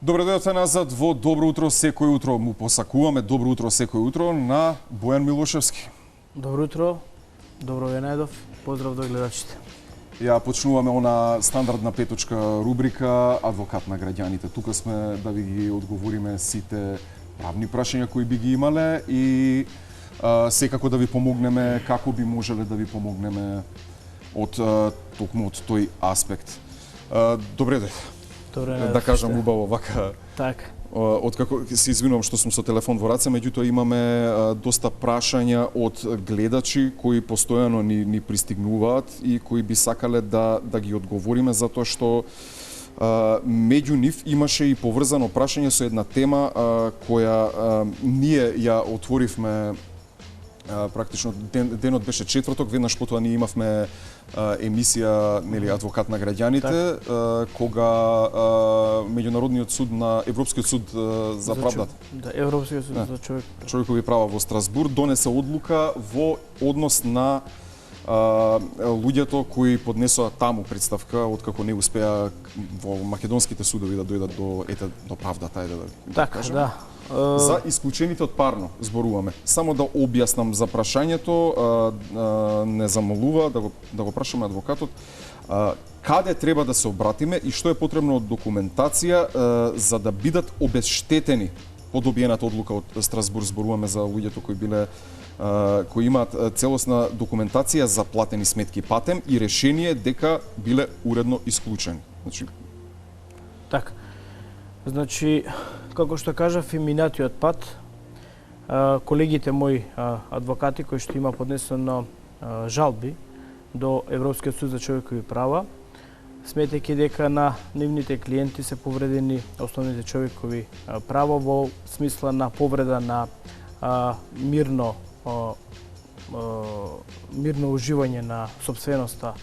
Добро дојдовте назад во Добро утро секој утро. Му посакуваме добро утро секој утро на Бојан Милошевски. Добро утро, добро ве најдов, поздрав до гледачите. Ја почнуваме она стандардна петочка рубрика Адвокат на граѓаните. Тука сме да ви ги одговориме сите правни прашања кои би ги имале и секако да ви помогнеме како би можеле да ви помогнеме од токму од тој аспект. Добре дојде. Да кажам убаво вака. Така. Откако се извинувам што сум со телефон во раце, меѓутоа имаме доста прашања од гледачи кои постојано ни пристигнуваат и кои би сакале да ги одговориме затоа што меѓу нив имаше и поврзано прашање со една тема која ние ја отворивме практично денот беше четврток, веднаш потоа ние имавме емисија, нели, Адвокат на граѓаните, кога меѓународниот суд на Европскиот суд за правдата. Да, Европскиот суд за човекови права во Страсбург донесе одлука во однос на луѓето кои поднесоа таму представка откако не успеа во македонските судови да дојдат до правдата, да кажем. Да. За исклучените од парно зборуваме. Само да објаснам за прашањето, не замолува да го прашаме адвокатот, каде треба да се обратиме и што е потребно од документација за да бидат обезштетени по добиената одлука од Страсбург. Зборуваме за луѓето кои имаат целосна документација за платени сметки патем и решение дека биле уредно исклучени. Значи, како што кажав и минатиот пат, колегите мои адвокати кои што има поднесено жалби до Европскиот суд за човекови права, сметајќи дека на нивните клиенти се повредени основните човекови права во смисла на повреда на мирно уживање на сопственоста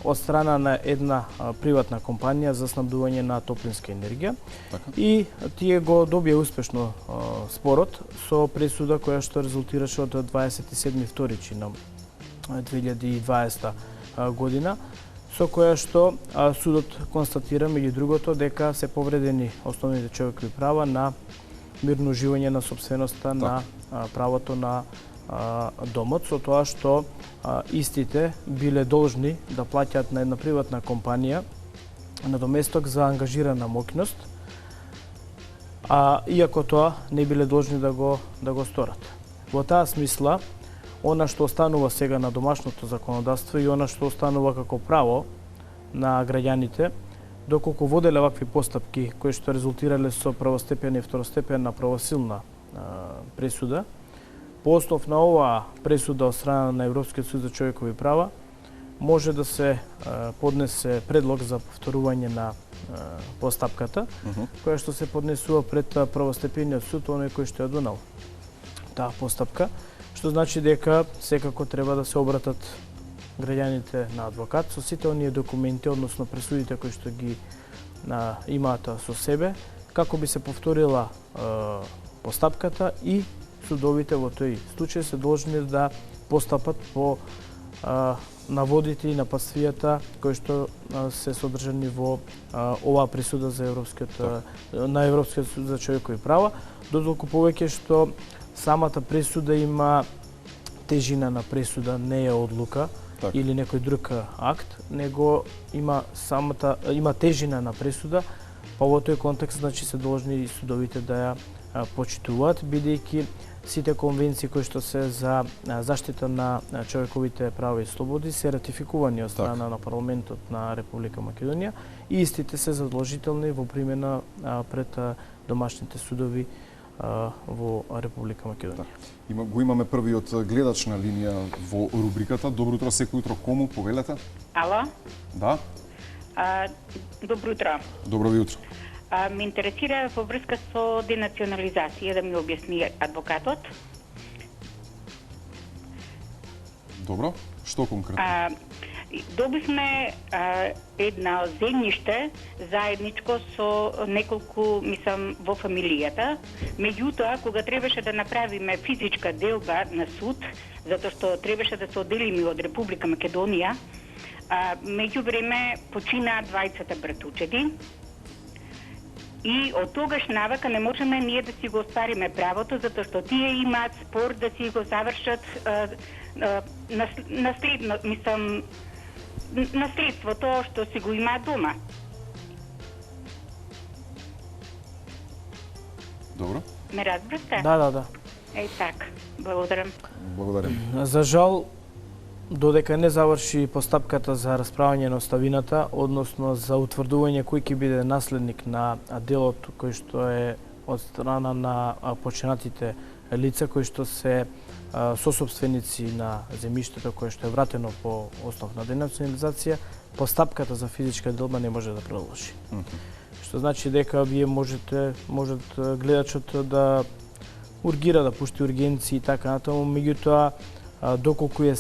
од страна на една приватна компанија за снабдување на топлинска енергија. Така. И тие го добија успешно спорот со пресуда која што резултираше од 27.2. на 2020 година, со која што судот констатира меѓу другото дека се повредени основните човекови права на мирно уживање на сопственоста на правото на домот, со тоа што истите биле должни да плаќаат на една приватна компанија надоместок за ангажирана моќност, иако тоа не биле должни да го сторат. Во таа смисла, она што останува сега на домашното законодавство и она што останува како право на граѓаните, доколку воделе вакви постапки кои што резултирале со првостепена и второстепена правосилна пресуда, по основ на оваа пресуда од страна на Европскиот суд за човекови права, може да се поднесе предлог за повторување на постапката, која што се поднесува пред првостепениот суд, оној кој што ја донал таа постапка, што значи дека секако треба да се обратат граѓаните на адвокат со сите оние документи, односно пресудите кои што ги имаат со себе, како би се повторила постапката и судовите во тој случај се должни да постапат по наводите и нападствијата кои што се содржани во оваа присуда за на Европскиот суд за човекови права, додолку повеќе што самата пресуда има тежина на пресуда, не е одлука или некој друг акт, него има тежина на пресуда, па во тој контекст значи се должни и судовите да ја почитуваат, бидејќи сите конвенции кои што се за заштита на човековите права и слободи се ратификувани од страна на парламентот на Република Македонија и истите се задолжителни во примена пред домашните судови во Република Македонија. Го имаме првиот гледач на линија во рубриката. Добро утро секој утро, кому повелете? Ало? Да. Добро утро. Добро ви утро. Ме интересира во врска со денационализација, да ми објасни адвокатот. Добро. Што конкретно? Добивме една земјиште заедничко со неколку, мислам, во фамилијата. Меѓутоа, кога требаше да направиме физичка делба на суд, затоа што требаше да се одделиме од Република Македонија, меѓу време починаа двајцата братучеди И од тогаш навака не можеме ние да си го оствариме правото, затоа што тие имаат спор да си го завршат наследството што си го имаат дома. Добро. Ме разбрате? Да. Така. Благодарам. Благодарам. За жал, додека не заврши постапката за расправање на оставината, односно за утврдување кој ќе биде наследник на делот кој што е од страна на починатите лица кои што се сосопственици на земјиштето кое што е вратено по основ на денационализација, постапката за физичка делба не може да продолжи. Што значи дека вие можете гледачот да ургира, да пушти ургенции и така натаму, меѓутоа доколку е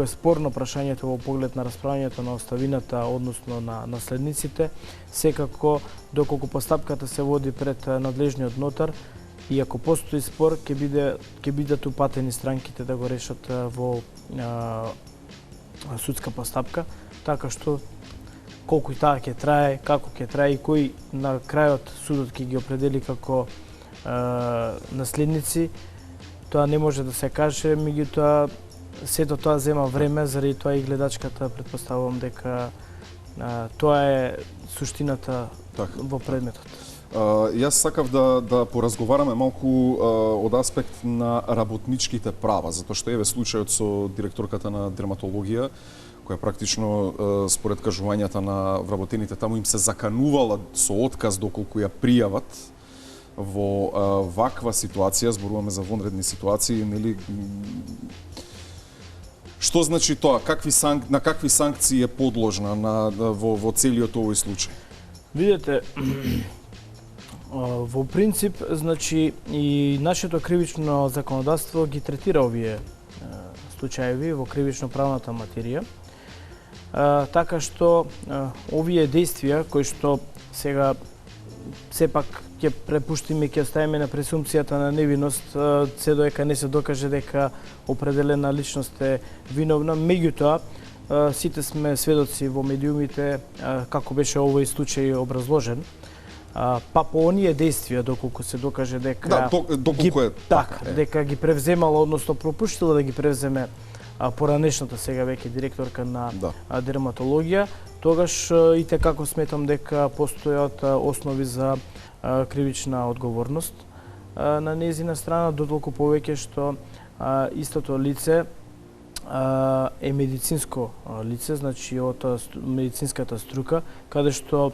спорно прашањето во поглед на расправањето на оставината, односно на наследниците, секако доколку постапката се води пред надлежниот нотар и ако постои спор, ќе бидат упатени странките да го решат во судска постапка, така што колку и таа ќе трае, како ќе трае и кој на крајот судот ќе ги определи како наследници, тоа не може да се каже, меѓутоа сето тоа зема време, заради тоа и гледачката претпоставувам дека тоа е суштината во предметот. Јас сакав да поразговараме малку од аспект на работничките права, затоа што еве случајот со директорката на дерматологија, која практично според кажувањата на вработените таму им се заканувала со отказ доколку ја пријават во ваква ситуација, зборуваме за вонредни ситуации, нели? Што значи тоа? На какви санкции е подложна во целиот овој случај? Видете, во принцип, значи и нашето кривично законодавство ги третира овие случаеви во кривично-правната материја, така што овие действија кои што сега сепак ќе препуштиме, ќе оставиме на пресумпцијата на невиност, се додека не се докаже дека определена личност е виновна, меѓутоа сите сме сведоци во медиумите како беше овој случај образложен. Па по оние действија, доколку се докаже дека дека ги превземала, односно пропуштила да ги превземе поранешната сега веќе директорка на дерматологија, тогаш и како сметам дека постојат основи за кривична одговорност на нејзина страна, дотолку повеќе што истото лице е медицинско лице, значи од медицинската струка, каде што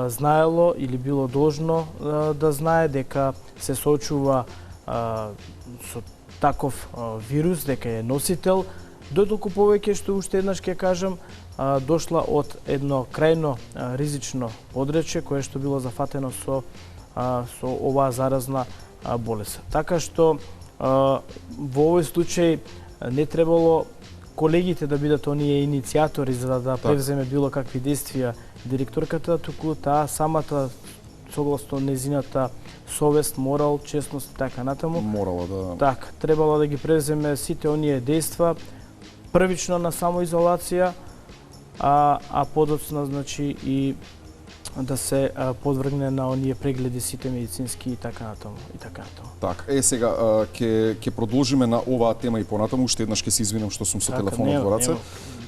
знаело или било должно да знае дека се соочува со таков вирус, дека е носител, дотолку повеќе што уште еднаш ќе кажам, дошла од едно крајно ризично подречје кое што било зафатено со оваа заразна болест. Така што во овој случај не требало колегите да бидат оние иницијатори за да превземе било какви действија директорката, туку таа самата согласно незината совест, морал, честност и така натаму. Морала да. Така, требало да ги превземе сите оние дејства првично на самоизолација, а подоцна значи и да се подвргне на оние прегледи сите медицински и така натаму. Так, сега ќе продолжиме на оваа тема и понатаму, уште еднаш ќе се извинам што сум со телефонот во раце,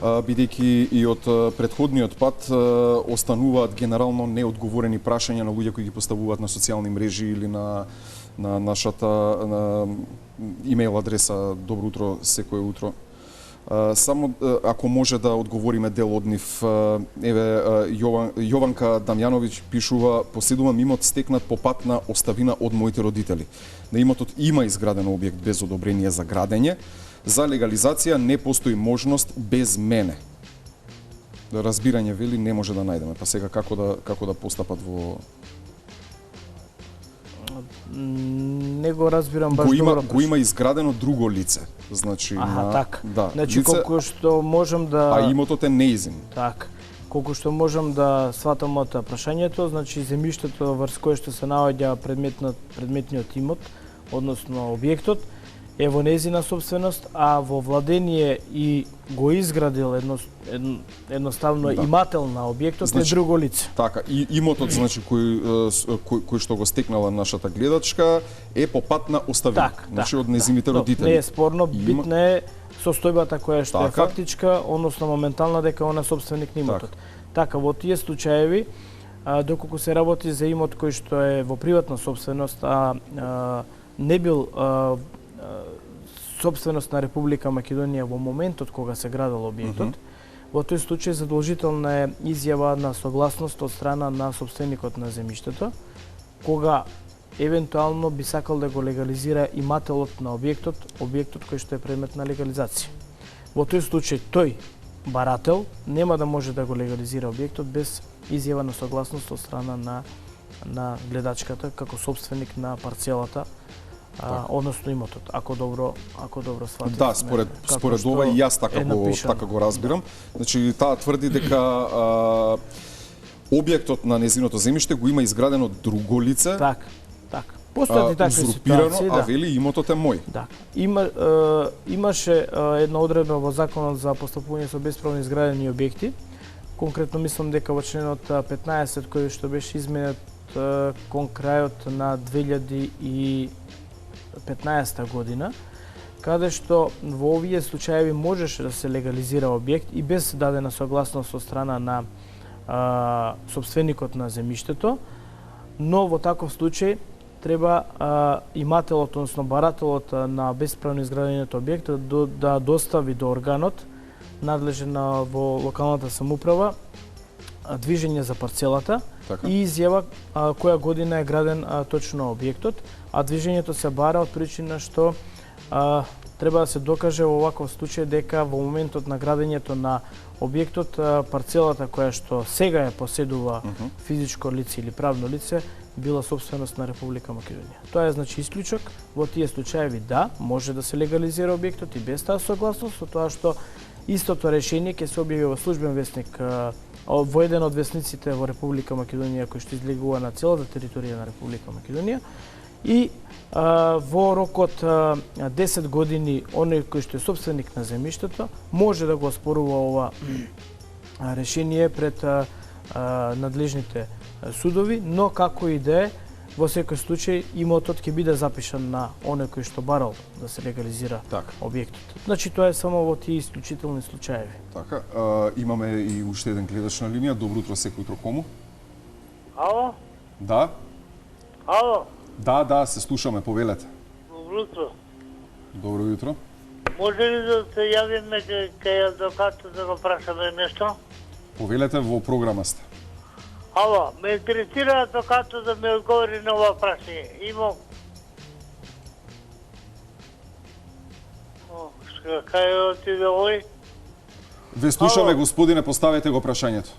бидејќи и од претходниот пат остануваат генерално неодговорени прашања на луѓе кои ги поставуваат на социјални мрежи или на нашата имејл адреса Добро утро секое утро. Само ако може да одговориме дел од нив. Еве Јованка Дамјановиќ пишува: поседувам имот стекнат по пат на оставина од моите родители. На имотот има изграден објект без одобрение за градење. За легализација не постои можност без мене. Разбирање вели не може да најдеме. Па сега како да постапат во не го разбирам баш добро. Го има изградено друго лице. Значи значи колку што можам да имотот е неизин. Така. Колку што можам да сватам од прашањето, значи земјиштето врз кое што се наоѓа предметниот имот, односно објектот, е во нејзина собственост, а во владение и го изградил едноставно имател на објектот е друго лице. Така, и имотот значи кој што го стекнала нашата гледачка е по пат на оставина. Значи од незините родители. Не е спорно, битна е состојбата која што е фактичка, односно моментална дека она е собственик на имотот. Така, во тие случаеви, доколку се работи за имот кој што е во приватна собственост, а не бил собственост на Република Македонија во моментот кога се градел објектот, во тој случај задолжителна е изјава на согласност од страна на собственикот на земјиштето, кога евентуално би сакал да го легализира имателот на објектот кој што е предмет на легализација. Во тој случај тој барател нема да може да го легализира објектот без изјава на согласност од страна на гледачката како собственик на парцелата, односно имотот, ако добро сватив. Да, според ова и јас така го разбирам. Значи таа тврди дека објектот на незиното земјиште го има изградено друго лице. Така. Постојат и такви ситуации, а вели имотот е мој. Да. Имаше една одредба во Законот за постапување со бесправно изградени објекти. Конкретно мислам дека во членот 15 кој што беше изменет кон крајот на 2015 година, каде што во овие случаеви можеше да се легализира објект и без дадена согласност од страна на собственикот на земјиштето, но во таков случај треба имателот, односно барателот на бесправно изградениот објект да достави до органот надлежен во локалната самоуправа движење за парцелата и изјава која година е граден точно објектот, а движењето се бара од причина што треба да се докаже во оваков случај дека во моментот на градењето на објектот парцелата која што сега ја поседува физичко лице или правно лице била собственост на Република Македонија. Тоа е значи исклучок. Во тие случаеви да, може да се легализира објектот и без таа согласност, со тоа што истото решение ќе се објави во службен весник во еден од весниците во Република Македонија кој што излегува на целата територија на Република Македонија и во рок од 10 години оној кој што е собственик на земјиштето може да го оспорува ова решение пред надлежните судови, но како и да е, во секој случај имотот ќе биде запишан на оној кој што барал да се легализира објектот. Значи тоа е само во тие исклучителни случаеви. Така, имаме и уште еден гледач на линија. Добро утро, секој утро кому? Ало? Да? Ало? Да, се слушаме, повелете. Добро утро. Добро утро. Може ли да се јавиме кај адвокатот да го прашаме нешто? Повелете, во програма сте. Ало, ме интересира адвокатот да ме одговори на ова прашање. Имам... Кај отиде овој? Ве слушаме, господине, поставете го прашањето.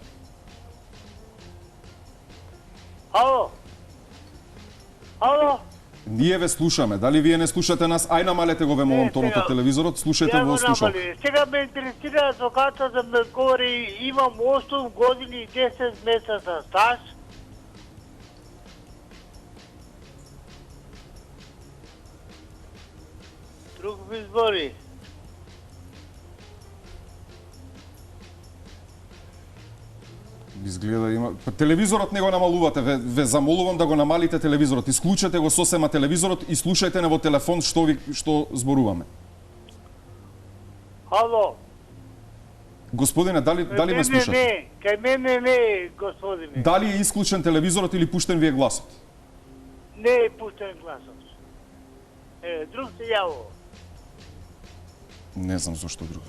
Ало? Ало? Ние ве слушаме. Дали вие не слушате нас? Ај намалете го ве молам тонот од телевизорот, слушајте во слушалка. Сега ме интересира адвокатот да ме одговори. Имам 8 години и 10 месеца стаж. Друг избори. Изгледа има. Телевизорот не го намалувате, ве замолувам да го намалите телевизорот. Исклучете го сосема телевизорот и слушајте не во телефон што зборуваме. Ало. Господине, дали ме слушате? Не, кај мене не, господине. Дали е исклучен телевизорот или пуштен ви е гласот? Не е пуштен гласот. Друг се јавува. Не знам зошто друг.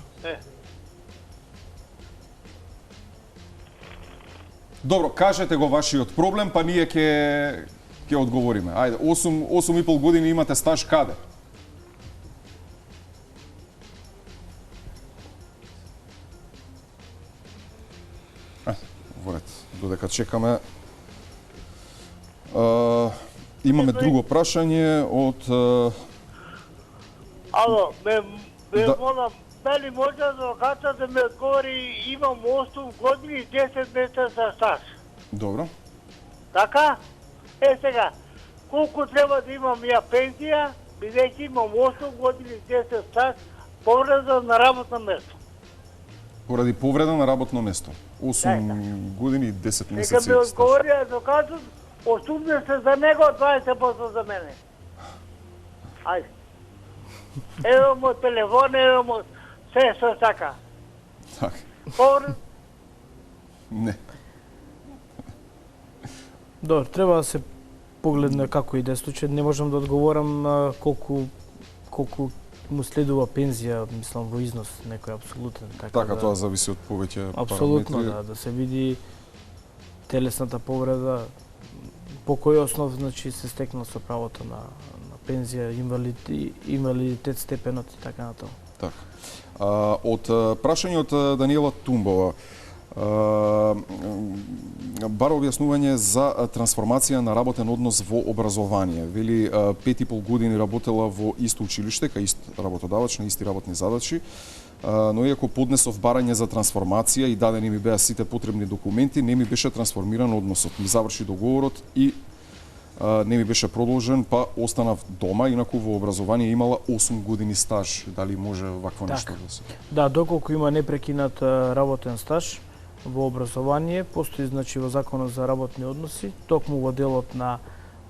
Добро, кажете го вашиот проблем, па ние ќе одговориме. Ајде, 8,5 години имате стаж каде? Во ред, додека чекаме. Имаме друго прашање од... Ало, ме молам, дали може адвокатот да ме одговори, имам 8 години и 10 месеца стаж. Добро. Така? Сега, колку треба да имам ја пензија бидејќи имам 8 години 10 стаж повреда на работно место. Поради повреда на работно место. 8 години и 10 Нека месеци. ми одговори адвокатот, 80 за него, 20% за мене. Ајде. Ево мој телефон, ево мој се што така. Така. Повреда. Не. Добро, треба да се погледне како иде случај. Не можам да одговорам колку му следува пензија, мислам во износ некој апсолутен. Така, тоа зависи од повеќе апсолутно, параметри. да се види телесната повреда, по кој основ значи се стекнал со правото на пензија, инвалидитет, степенот и така натаму. Така. Од прашање од Даниела Тумбова, бара објаснување за трансформација на работен однос во образование. Вели 5,5 години работела во исто училиште, кај ист работодавач на исти работни задачи, но иако поднесов барање за трансформација и дадени ми беа сите потребни документи, не ми беше трансформиран односот. Ми заврши договорот и не ми беше продолжен, па останав дома, инаку во образование имала 8 години стаж. Дали може вакво нешто да се? Да, доколку има непрекинат работен стаж во образование, постои значи во Законот за работни односи, токму во делот на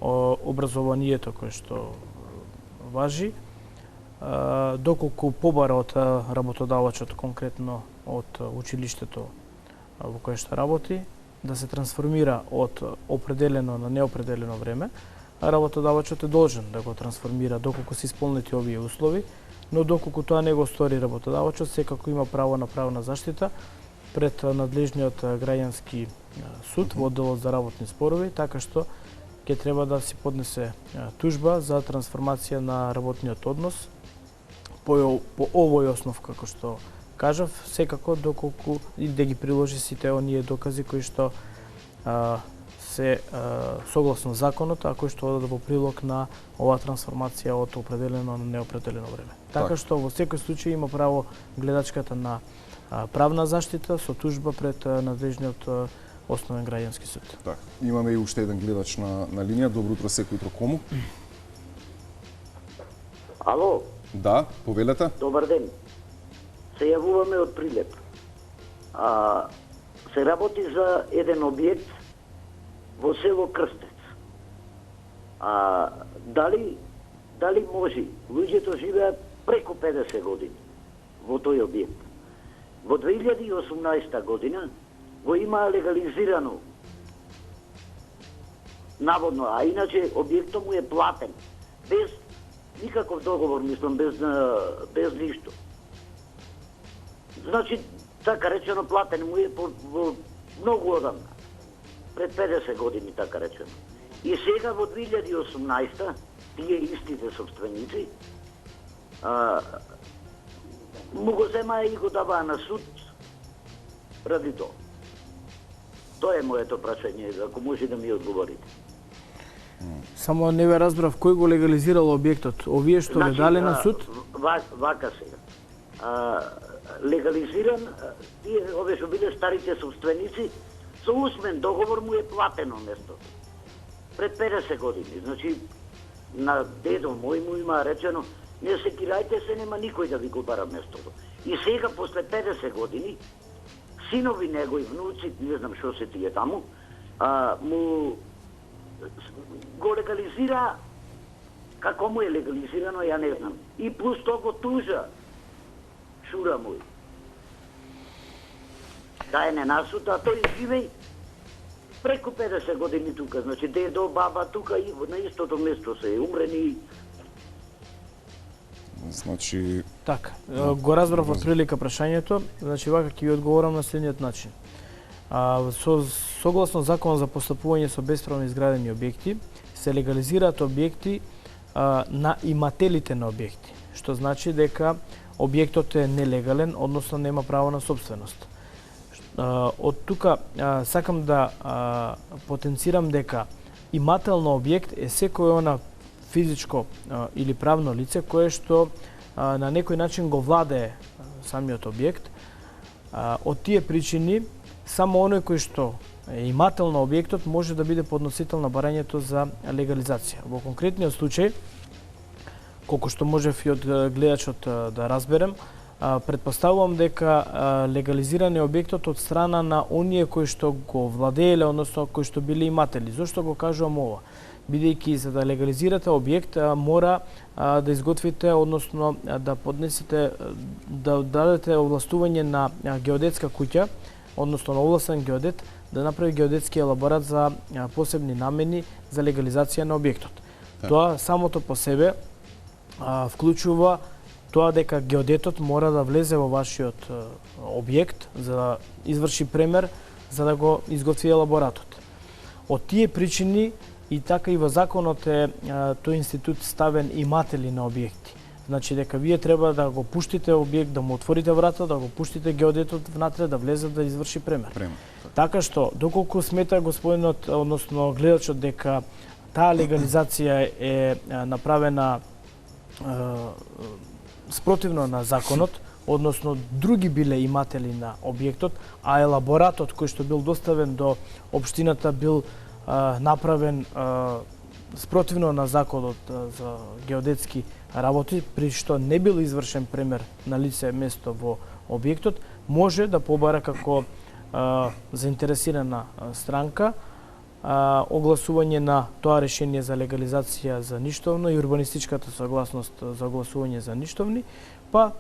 образованието кој што важи, доколку побара од работодавачот, конкретно од училиштето во кое што работи, да се трансформира од определено на неопределено време, а работодавачот е должен да го трансформира доколку се исполнети овие услови, но доколку тоа не го стори работодавачот, секако има право на правна заштита пред надлежниот граѓански суд во одделот за работни спорови, така што ќе треба да се поднесе тужба за трансформација на работниот однос по овој основ, како што кажав, секако доколку и да ги приложи сите оние докази кои што се согласно законот, а кои што одат во прилог на оваа трансформација од определено на неопределено време. Така што во секој случај има право гледачката на правна заштита со тужба пред надлежниот основен граѓански суд. Так, имаме и уште еден гледач на линија. Добро утро, секој утро кому? Ало? Да, повелете. Добар ден. Се јавуваме од Прилеп. Се работи за еден објект во село Крстец. Дали може? Луѓето живеат преку 50 години во тој објект. Во 2018 година го има легализирано наводно, а иначе објектот му е платен без никаков договор, мислам, без ништо. Значи, така речено, платен му е во многу одамна, пред 50 години, така речено. И сега во 2018 тие истите собственици му го земаа и го даваа на суд ради тоа. Тоа е моето прашање, ако може да ми одговорите. Само не ве разбрав кој го легализирал објектот. Овие што ве дале на суд? Вака сега. Легализиран, тие овие што биле старите собственици, со усмен договор му е платено местото. Пред 50 години. Значи, на дедо мој му има речено, не се кирајте се, нема никој да ви го бара местото. И сега, после 50 години, синови негови, внуци, не знам што се тие таму, му го легализира, како му е легализирано, ја не знам. И плюс тоа го тужа шура мој. Да е не насуд, а тој живеј преку 50 години тука. Значи, дедо, баба тука и на истото место се умрени. Значи... Така, го разбрав од прилика прашањето, значи вака ќе ви одговорам на следниот начин. Согласно Законот за постапување со бесправно изградени објекти, се легализираат објекти на имателите на објекти, што значи дека објектот е нелегален, односно нема право на собственост. Од тука сакам да потенцирам дека имател на објект е секој она физичко или правно лице кое што на некој начин го владее самиот објект. Од тие причини само оној кој што е имател на објектот може да биде подносител на барањето за легализација. Во конкретниот случај колку што можев и од гледачот да разберем, претпоставувам дека легализиран е објектот од страна на оние кои што го владееле, односно кои што биле иматели. Зошто го кажувам ова? Бидејќи за да легализирате објект мора да изготвите, односно да поднесете, да дадете овластување на геодетска куќа, односно на овластен геодет, да направи геодетски елаборат за посебни намени за легализација на објектот. Тоа самото по себе вклучува тоа дека геодетот мора да влезе во вашиот објект за да изврши премер, за да го изготви елаборатот. Од тие причини и така и во законот е тој институт ставен иматели на објекти. Значи дека вие треба да го пуштите објект, да му отворите врата, да го пуштите геодетот внатре, да влезе да изврши премер. Така што, доколку смета господинот, односно гледачот, дека таа легализација е направена спротивно на законот, односно други биле иматели на објектот, а елаборатот кој што бил доставен до општината бил направен спротивно на законот за геодетски работи, при што не бил извршен премер на лице место во објектот, може да побара како заинтересирана странка огласување на тоа решение за легализација за ништовно и урбанистичката согласност за огласување за ништовни, па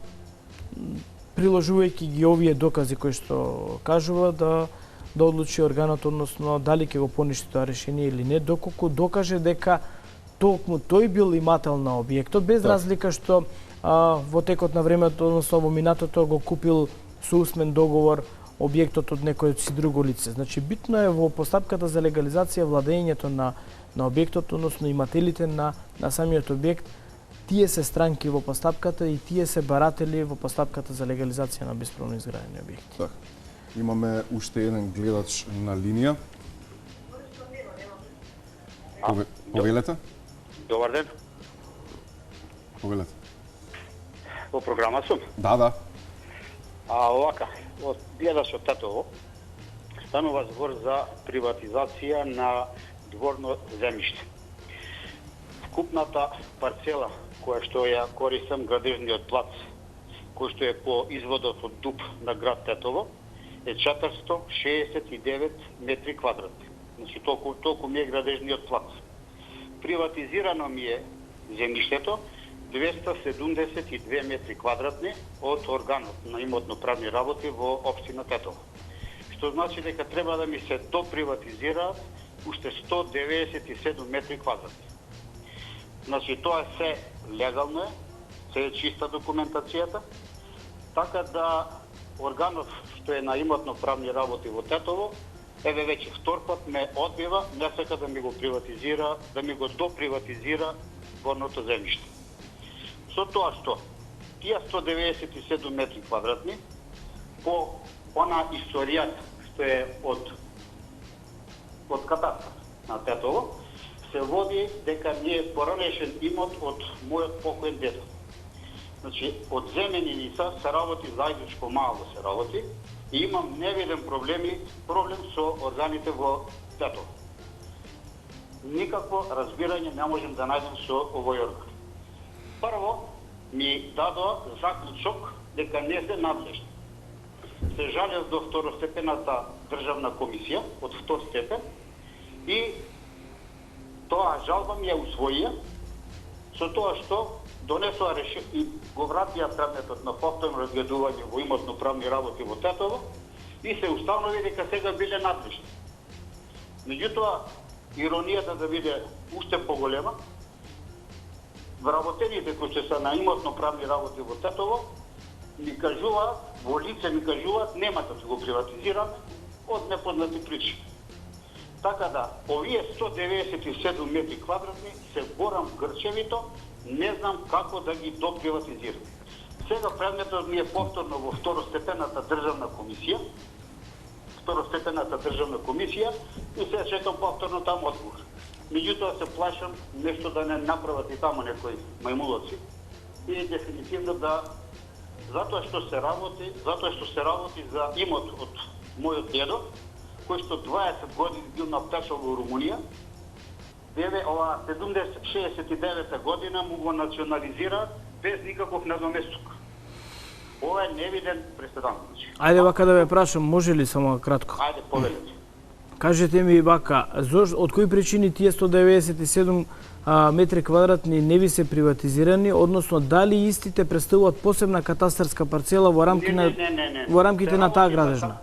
приложувајќи ги овие докази кои што кажува да одлучи органот, односно дали ќе го поништи тоа решение или не, доколку докаже дека токму тој бил имател на објектот, без разлика што во текот на времето, односно во минатото, го купил со усмен договор објектот од некој си друго лице. Значи, битно е во постапката за легализација владењето на објектот, односно имателите на самиот објект, тие се странки во постапката и тие се баратели во постапката за легализација на бесправно изградени објекти. Так. Имаме уште еден гледач на линија. Повелете? Добар ден. Повелете. Во програма сум. Да. Овака, од гледачот Татово, станува збор за приватизација на дворно земјиште. Вкупната парцела која што ја користам, градежниот плац, кој што е по изводот од ДУП на град Тетово, е 469 метри квадратни. Значи, толку ми е градежниот плац. Приватизирано ми е земјиштето 272 метри квадратни од органот на имотно-правни работи во општина Тетово. Што значи дека треба да ми се доприватизираат уште 197 метри квадратни. Значи, тоа се легално е, се е чиста документацијата, така да органот што е на имотно-правни работи во Тетово, еве веќе втор пат ме одбива, не сака да ми го приватизира, да ми го доприватизира дворното земјиште. Со тоа што тие 197 метри квадратни по она историјата што е од катастар на Тетово, се води дека не е поранешен имот од мојот покоен дедо. Значи, од земјеница се работи заедничко мало се работи и имам невиден проблем со органите во Тетово. Никакво разбирање не можем да најдем со овој орган. Прво, ми дадоа заклучок дека не се надлежни. Се жалев до второстепената државна комисија од втор степен и тоа жалба ми ја усвоија со тоа што донесоа и го вратија предметот на повторно разгледување во имотно-правни работи во Тетово и се установи дека сега биле надлежни. Меѓутоа, иронијата да биде уште поголема, вработените кои се на имотно-правни работи во Тетово ми кажуваат, во лице ми кажуваат, немате да го приватизираме од непознати причини. Така да, овие 197 метри квадратни се борам грчевито, не знам како да ги доприватизирам. Сега предметот ми е повторно во второстепената државна комисија и се чекам повторно таму одговор. Меѓутоа се плашам нешто да не направат и таму некои мајмулоци и дефинитивно да затоа што се работи за имот од мојот дедо, кој што 20 години бил напташал во Румунија 69 година му го национализира без никаков надоместок. Ова е невиден преседан. Ајде вака да ве прашам, може ли само кратко? Ајде, повелете. Кажете ми вака, од кои причини тие 197 метри квадратни не ви се приватизирани, односно дали истите представуваат посебна катастарска парцела во рамките на таа градежна?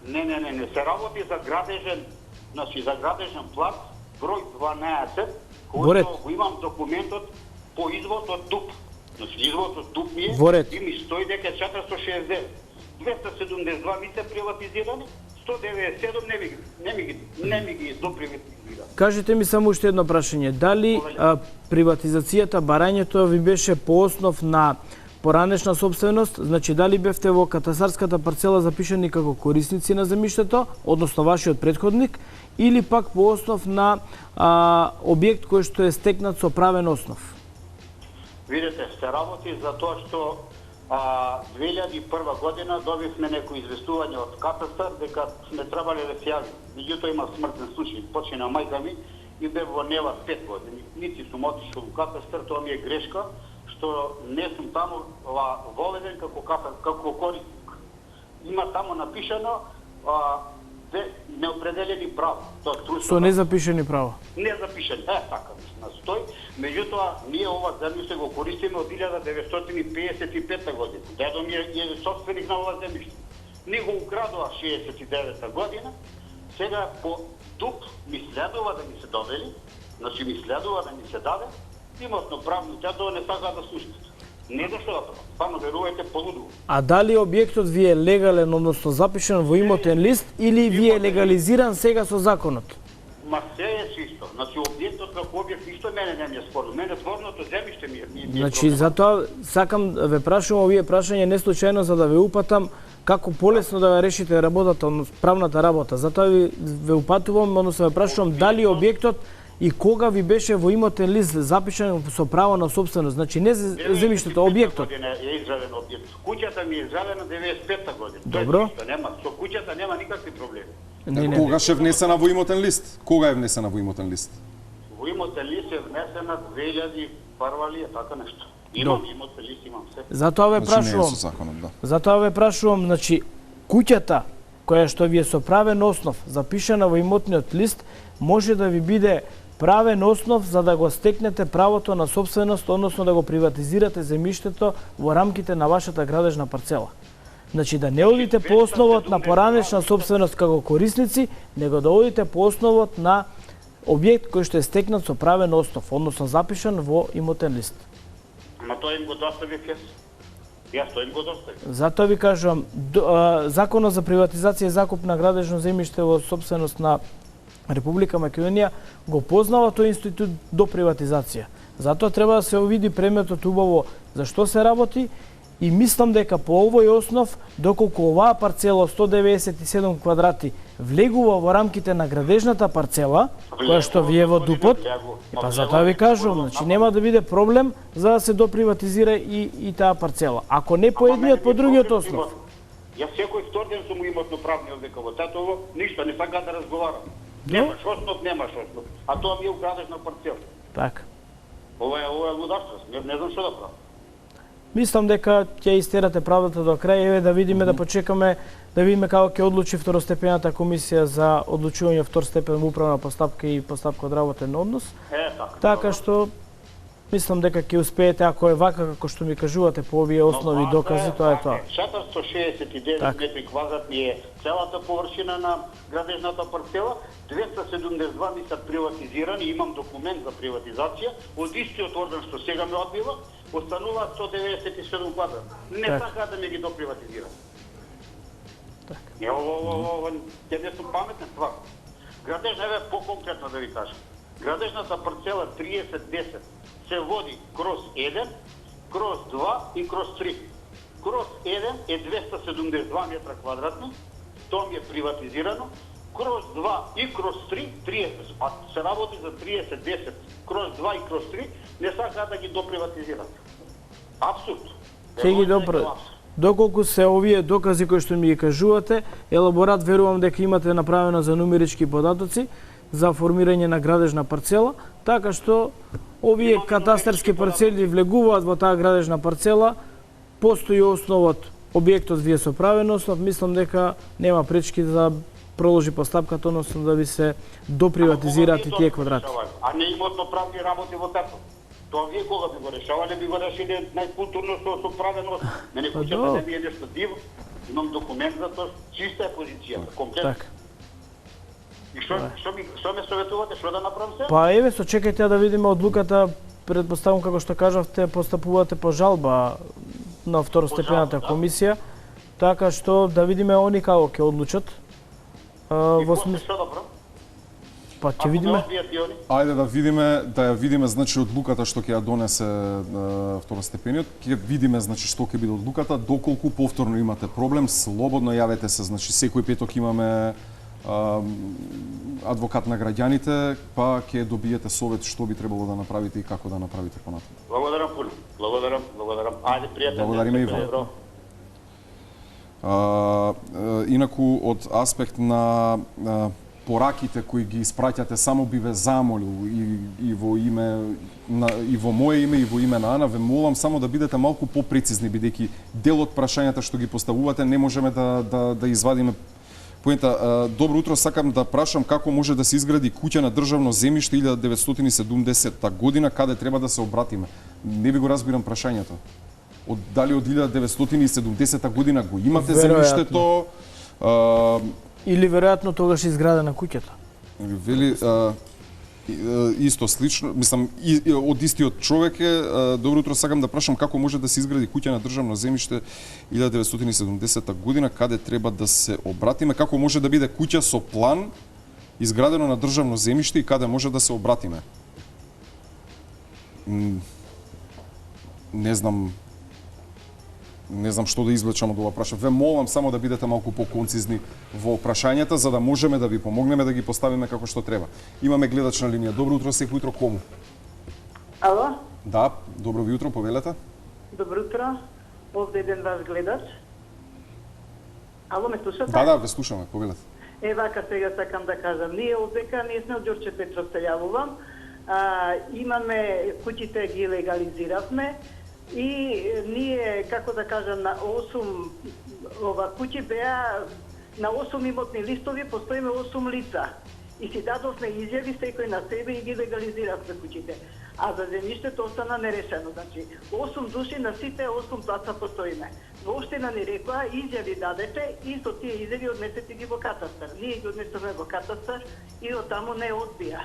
Не. Се работи за градежен, значи за градежен плат, број 12, кој го имам документот по извод од ДУП. Значи извод од ДУП ми е и ми стои дека 469. 272 ми се приватизирани, 197 не ми ги доприватизира. Кажете ми само уште едно прашање. Дали приватизацијата, барањето ви беше по основ на поранешна собственост, значи дали бевте во катастарската парцела запишани како корисници на земјиштето, односно вашиот претходник, или пак по основ на објект кој што е стекнат со правен основ? Видете, се работи за тоа што 2001 година добивме некои известување од катастар дека сме требале да се јавим. Меѓутоа има смртен случај, почина мајка ми и бе во нева 5 години. Нити сум отишол во катастар, тоа ми е грешка, што не сум таму воведен како корисник. Има таму напишано неопределени права. Со незапишани права? Незапишани, така стои. Меѓутоа, ние ова земјиште го користиме од 1955 година. Дедо ми е собственик на ова земјиште. Ние го украдува 69 година, сега по ДУП ми следува да ми се додели, значи ми следува да ми се даде, имотно правните тоа не сакаат да слушнат. Не зашто да прават, само верувајте полудово. А дали објектот ви е легален, односно запишан во имотен лист, или ви е легализиран сега со законот? Ма се е чисто. Значи објектот како објект исто мене не ми е спорно. Мене зборното земјиште ми е. Значи затоа сакам да ве прашувам овие прашања не случајно за да ве упатам како полесно да ја решите работата, правната работа. Затоа ве упатувам, односно ве прашувам дали објектот и кога ви беше во имотен лист запишан со право на собственост, значи не земјиштето, објектот. Е изграден објект. Куќата ми е изградена 95-та година. Добро. Со куќата нема никакви проблеми. Кога е внесена во имотен лист? Кога е внесена во имотен лист? Во имотен лист е внесена 2001 ли е така нешто. Имам имотен лист, имам се. Затоа ве прашувам. Затоа ве прашувам, значи куќата која што ви е со правен основ запишана во имотниот лист може да ви биде правен основ за да го стекнете правото на собственост, односно да го приватизирате земјиштето во рамките на вашата градежна парцела. Значи да не одите по основот на поранешна собственост како корисници, него да одите по основот на објект кој што е стекнат со правен основ, односно запишан во имотен лист. Ама тоа им го доставив јас. Јас тоа им го доставив. Затоа ви кажувам, Законот за приватизација и закуп на градежно земјиште во собственост на Република Македонија го познава тој институт до приватизација. Затоа треба да се види премиотот убаво за што се работи и мислам дека по овој основ, доколку оваа парцела 197 квадрати влегува во рамките на градежната парцела, која што ви е во ДУПот, па затоа ви кажувам, значи нема да биде проблем за да се доприватизира и таа парцела. Ако не по едниот, по другиот основ. Јас секој втор ден сум имотно правниот дека во Тетово, ништо, не сакам да разговарам. Немаш основ. А тоа ми е украдежна парцела. Така. Ова е лудавство, не знам што да правам. Мислам дека ќе истерате правдата до крај, еве да видиме, да почекаме, да видиме како ќе одлучи второстепената комисија за одлучување втор степен управна постапка и постапка од работен однос. Така што мислам дека ќе успеете, ако е вака како што ми кажувате по овие основи докази, тоа е тоа. 469 метри квадратни е целата површина на градежната парцела, 272 ми се приватизирани, имам документ за приватизација, од истиот орден што сега ме одбива, остануваат 197 квадрат. Не сакаат да ме ги доприватизираат. Ово, ќе не сум паметен ствар. Градежна е по-конкретно да ви кажам. Градежната парцела 3010 се води кроз 1, кроз 2 и кроз 3. Кроз 1 е 272 метра квадратни, тоа ми е приватизирано. Кроз 2 и кроз 3, 30, а се работи за 30-10. Кроз 2 и кроз 3 не сакаат да ги доприватизираат. Абсурд. Ќе ги доколку се овие докази кои што ми ги кажувате, елаборат верувам дека имате направено за нумерички податоци, за формирање на градежна парцела, така што овие катастарски парцели влегуваат во таа градежна парцела, постои основот, објектот вие со правен основ, мислам дека нема пречки да продолжи постапката, односно да би се доприватизираат и тие квадрати. А не имотно правни работи во тато. Тоа вие кога би го решавале, би го решиле најкултурно со правен основ. Мене куќата не ми е нешто диво, имам документ за тоа, чиста е позицијата, комплетно. Така. И што ме советувате, што да направам се? Па еве, сочекајте да видиме одлуката, предпоставам како што кажавте, постапувате по жалба на второстепената комисија, така што да видиме они како ќе одлучат. Во смисла што добро? Па ќе видиме. Ајде да ја видиме значи одлуката што ќе ја донесе второстепениот, ќе видиме значи што ќе биде одлуката, доколку повторно имате проблем, слободно јавете се, значи секој петок имаме адвокат на граѓаните, па ќе добиете совет што би требало да направите и како да направите понатаму. Благодарам пуно. Благодарам. Ајде пријатно. Благодариме и вам. Инаку од аспект на пораките кои ги испраќате, само би ве замолил и во име и во мое име и во име на Ана, ве молам само да бидете малку попрецизни, бидејќи дел од прашањата што ги поставувате не можеме да извадиме поента. Добро утро, сакам да прашам како може да се изгради куќа на државно земјиште 1970 година, каде треба да се обратиме? Не ви го разбирам прашањето. Дали од 1970 година го имате земјиштето? Или веројатно тогаш изградена куќата. Вели исто слично, мислам од истиот човек е. Добро утро, сакам да прашам како може да се изгради куќа на државно земјиште 1970 година, каде треба да се обратиме? Како може да биде куќа со план изградено на државно земјиште и каде може да се обратиме? Не знам што да извлечам од ова прашање. Ве молам само да бидете малку поконцизни во прашањата, за да можеме да ви помогнеме да ги поставиме како што треба. Имаме гледач на линија. Добро утро, секој утро кому? Ало? Да, добро ви утро, повелете. Добро утро. Овде еден ваш гледач. Ало, ме слушате? Да, ве слушаме, повелете. Вака сега сакам да кажам. Ние овдека, ние сме од Ѓорче Петров, се јавувам. Имаме куќите ги легализиравме. И ние, како да кажам, на 8 куќи беа, на 8 имотни листови постоиме 8 лица. И си дадовме изјави секој на себе и ги легализиравме куќите. А за земјиштето остана нерешено. Значи, 8 души на сите 8 плаца постоиме. Во општина ни рекоа, изјави дадете и со тие изјави однесете ги во катастар. Ние ги однесуваме во катастар и од таму не одбија.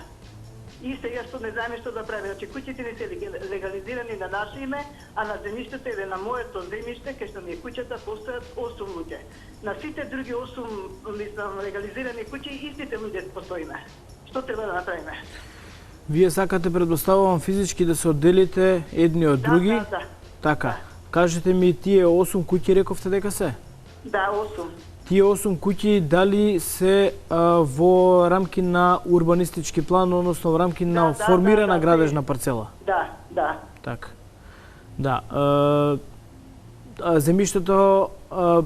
И сега што не знаеме што да правиме. Значи, куќите ни се легализирани на наше име, а на земјиштето или на моето земјиште, кај што ми е куќата, постојат 8 луѓе. На сите други 8 легализирани куќи, истите луѓе постоиме. Што треба да направиме? Вие сакате, предоставувам, физички да се одделите едни од други? Да. Така. Да. Кажете ми, тие 8 куќи рековте дека се? Да, 8. Тие 8 куќи дали се во рамки на урбанистички план, односно во рамки на формирана градежна парцела? Да. Така. Да. Земјиштето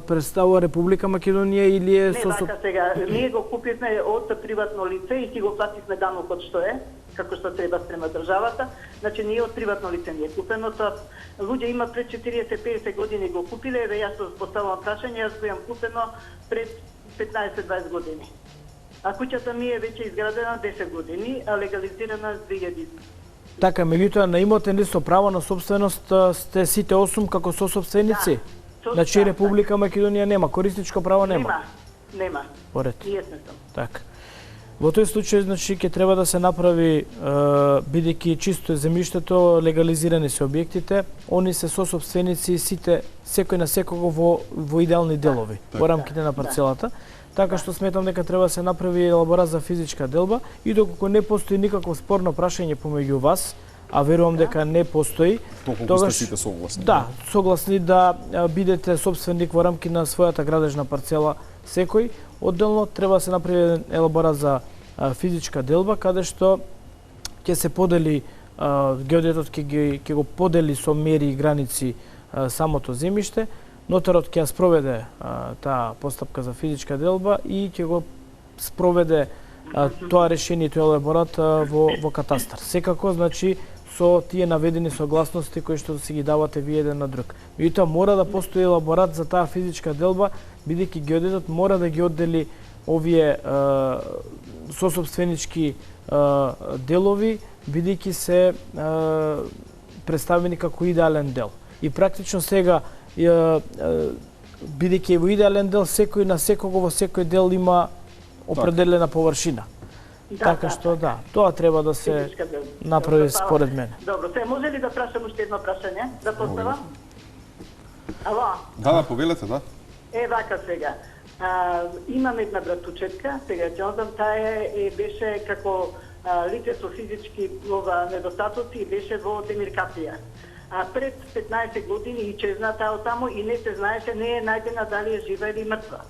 представува Република Македонија или е Не, вака сега, ние го купивме од приватно лице и си го плативме данокот што е, како што треба спрема државата. Значи, ние од приватно лице не е купено, тоа луѓе има пред 40-50 години го купиле, еве јас поставам прашање, јас го имам купено пред 15-20 години. А куќата ми е веќе изградена 10 години, а легализирана 2000. Така, меѓутоа на имотен лист со право на собственост сте сите 8 како сосопственици? Значи Република Македонија нема, корисничко право нема? Нема. Поред. Јас не сум. Така. Во тој случај, значи, ќе треба да се направи, бидејќи чисто е земјиштето, легализирани се објектите, они се сосопственици сите, секој на секого во идеални делови, во рамките на парцелата. Така што сметам дека треба да се направи елаборат за физичка делба и доколку не постои никакво спорно прашање помеѓу вас, а верувам дека не постои, тогаш сте сите согласни. Да, согласни да бидете собственик во рамки на својата градежна парцела секој. Одделно треба да се направи елаборат за физичка делба, каде што ќе се подели, геодетот ќе го подели со мери и граници самото земјиште, нотарот ќе ја спроведе таа постапка за физичка делба и ќе го спроведе тоа решение, тој елаборат во катастар. Секако, значи, со тие наведени согласности кои што си ги давате вие еден на друг. Меѓутоа мора да постои елаборат за таа физичка делба, бидејќи геодетот мора да ги оддели овие сосопственички делови, бидејќи се представени како идеален дел. И практично сега, бидејќи во идеален дел, секој на секого во секој дел има определена површина. Така што да, тоа треба да се направи според мене. Добро, се може ли да прашам уште едно прашање? Да поставам? Ало? Да, повелете, да. Вака сега. Имам една братучетка, сега Џонзам, таа беше како лице со физички недостатоци и беше во демиркација. Пред 15 години исчезната од таму и не се знаеше, не е најдена дали е жива или мртва.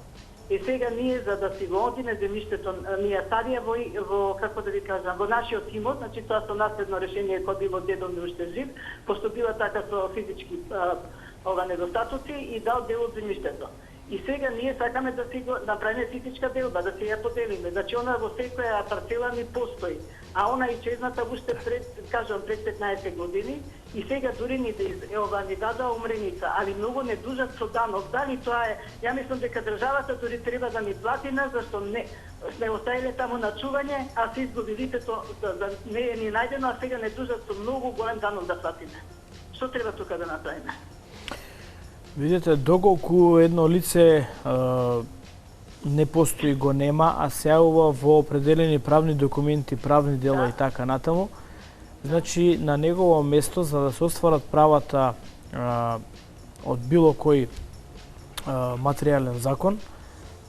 И сега ние, за да си го одиме земјиштето, ние старија во, како да ви кажам, во нашиот имот, значи тоа со наследно решение кој било дедо ми уште жив, пошто била така со физички недостатоци и дал дел од земјиштето. И сега ние сакаме да си го направиме физичка делба, да си ја поделиме. Значи она во секоја парцела ни постои, а она исчезната уште пред 15 години и сега дури ни дада умреница, али многу не дужат со данок. Дали тоа е, ја мислам дека државата дури треба да ни плати нас, зашто не сме оставиле таму на чување, а се изгуби лицето, да не е ни најдено, а сега не дужат со многу голем данок да платиме. Што треба тука да направиме? Видете, доколку едно лице не постои, го нема, а се јавува во определени правни документи, правни дела и така натаму, значи на негово место, за да се остварат правата од било кој материјален закон,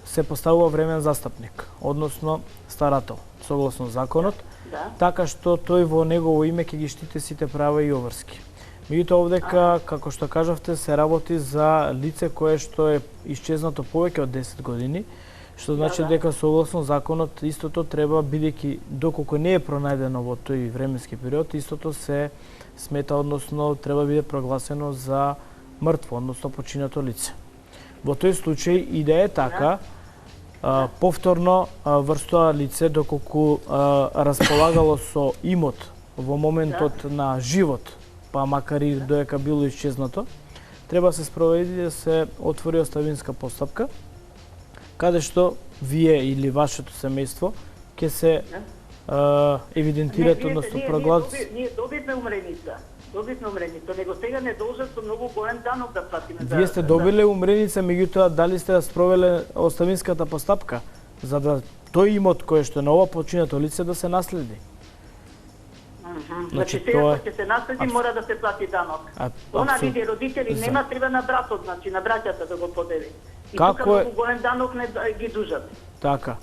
се поставува времен застапник, односно старател, согласно законот, така што тој во негово име ќе ги штити сите права и обврски. Меѓутоа овдека, како што кажавте, се работи за лице кое што е исчезнато повеќе од 10 години, што значи дека согласно законот истото треба, бидејќи доколку не е пронајдено во тој временски период, истото се смета, односно треба биде прогласено за мртво, односно починато лице. Во тој случај и да е така, повторно врз тоа лице, доколку располагало со имот во моментот на живот, па макар и доека било исчезнато, треба се спроведи да се отвори оставинска постапка, каде што вие или вашето семејство ќе се евидентират, односно прогласат. Ние добивме умреница, него сега не должат со многу голем данок да платиме. Вие сте добиле умреница, меѓутоа дали сте спровеле оставинската постапка за да тој имот кој што е на ова починато лице да се наследи? Значи сега кога ќе се наследи мора да се плати данок. Она види родители нема, треба на братот, значи на браќата да го подели. И тука многу голем данок не ги дужат. Така.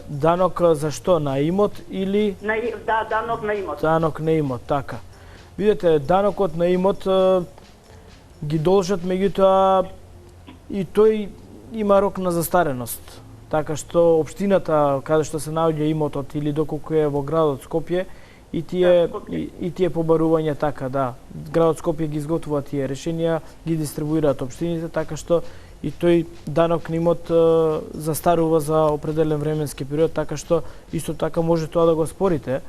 Данок за што? На имот или? Да, данок на имот. Данок на имот, така. Видете, данокот на имот ги должат, меѓутоа и тој има рок на застареност. Така што општината каде што се наоѓа имотот или доколку е во градот Скопје, и тие побарувања така, да. Градот Скопје ги изготвува тие решенија, ги дистрибуираат општините, така што и тој данок на имот застарува за определен временски период, така што исто така може тоа да го спорите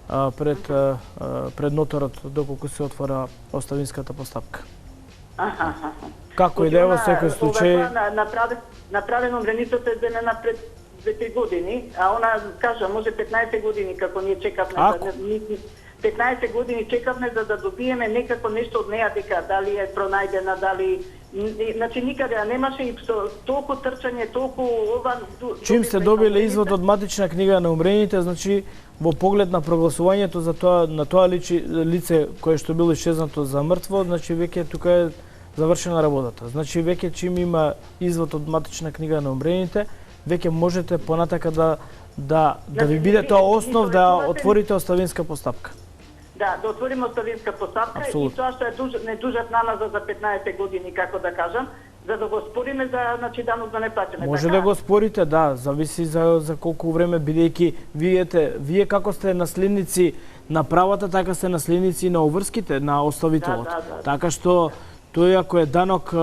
пред нотарот доколку се отвора оставинската постапка. Како и да е во секој случај, направено умреницата е денена пред 2-3 години, а она кажа може 15 години како ние чекавме, 15 години чекавме за да добиеме некако нешто од неа, дека дали е пронајдена, дали значи никаде ја немаше и со толку трчање, толку ова. Чим сте добиле извод од матична книга на умрените, значи во поглед на прогласувањето за тоа на тоа лице кое што било исчезнато за мртво, значи веќе тука е завршена работата. Значи веќе чим има извод од матична книга на умрените, веќе можете понатака да ви биде тоа основ да отворите оставинска постапка. Да, да отвориме оставинска постапка и тоа што не дужат на нас за 15 години, како да кажам, за да го спориме за данок да не платиме. Може да го спорите, да, зависи за колку време, бидејќи вие како сте наследници на правата, така сте наследници на обврските, на оставителот. Така што тој ако е данок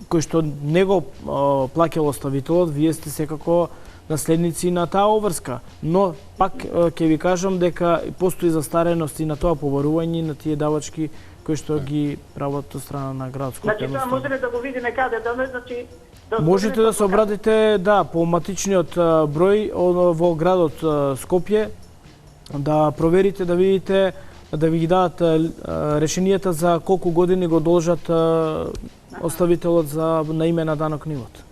кој што не го плаќал оставителот, вие сте секако наследници на таа обврска. Но пак ќе ви кажам дека постои застареност и на тоа побарување на тие давачки кои што ги прават од страна на град Скопје. Значи тоа може ли да го видиме каде да не, значи можете да се обратите по матичниот број во градот Скопје, да проверите, да видите, да ви ги дадат решенијата за колку години го должат оставителот на име на данок нивот.